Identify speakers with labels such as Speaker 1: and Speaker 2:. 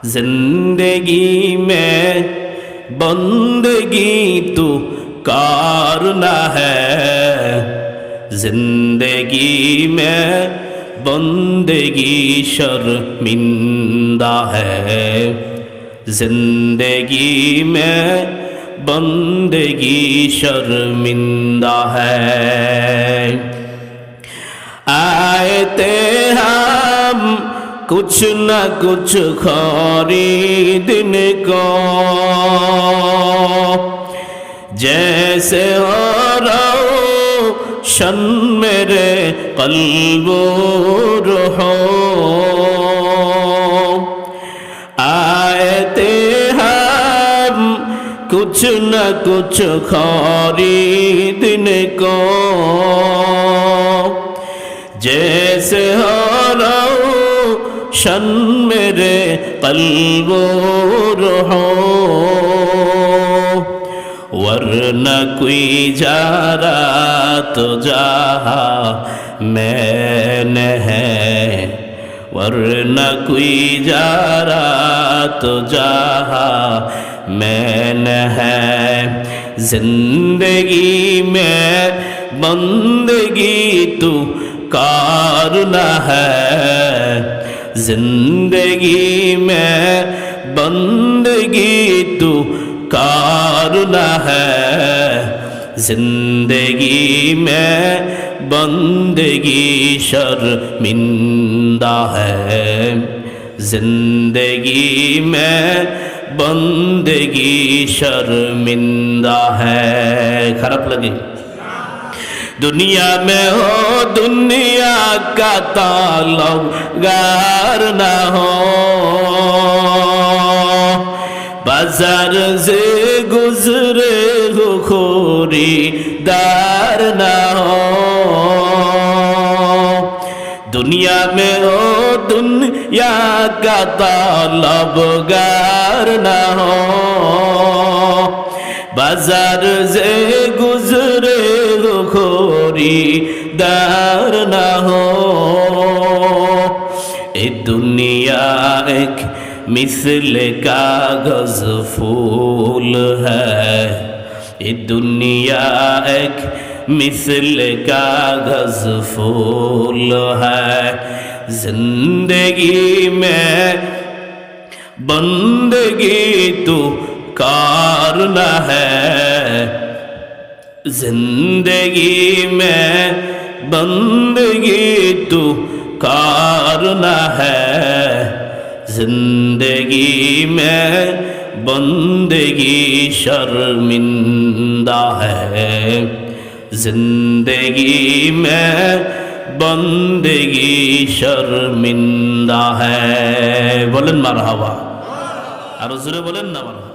Speaker 1: जिंदगी में बंदगी तो करना है, जिंदगी में बंदगी शर्मिंदा है, जिंदगी में बंदगी शर्मिंदा है। आए थे हम कुछ न कुछ खरीदने को, जैसे रोशन मेरे कल्बो रूहो। आए थे हम कुछ न कुछ खरीदने को, जैसे रोशन मेरे कल्बो रूहो। वरना कोई जा रहा तो जहा मैंने है, वरना कोई जा रहा तो जहा मैंने है। जिंदगी में बंदगी तू करना है, जिंदगी में बंदगी तू करना है, जिंदगी में बंदगी शर्मिंदा है, जिंदगी में बंदगी शर्मिंदा है। खराब लगे दुनिया में हो दुनिया का तालुगार ना हो, बाजार से गुजरे हो खरीदार ना हो। दुनिया में हो दुनिया का तालुगार ना हो, बाजार से गुजरे हो खरीदार ना हो। ए दुनिया एक मिसल कागज फूल है, ये दुनिया एक मिसल कागज फूल है। जिंदगी में बंदगी तो करना है, जिंदगी में बंदगी तो करना है, जिंदगी में बंदगी शर्मिंदा है, जिंदगी में बंदगी शर्मिंदा है। बोलें मरहबा, और जोरे बोलें ना मरहबा।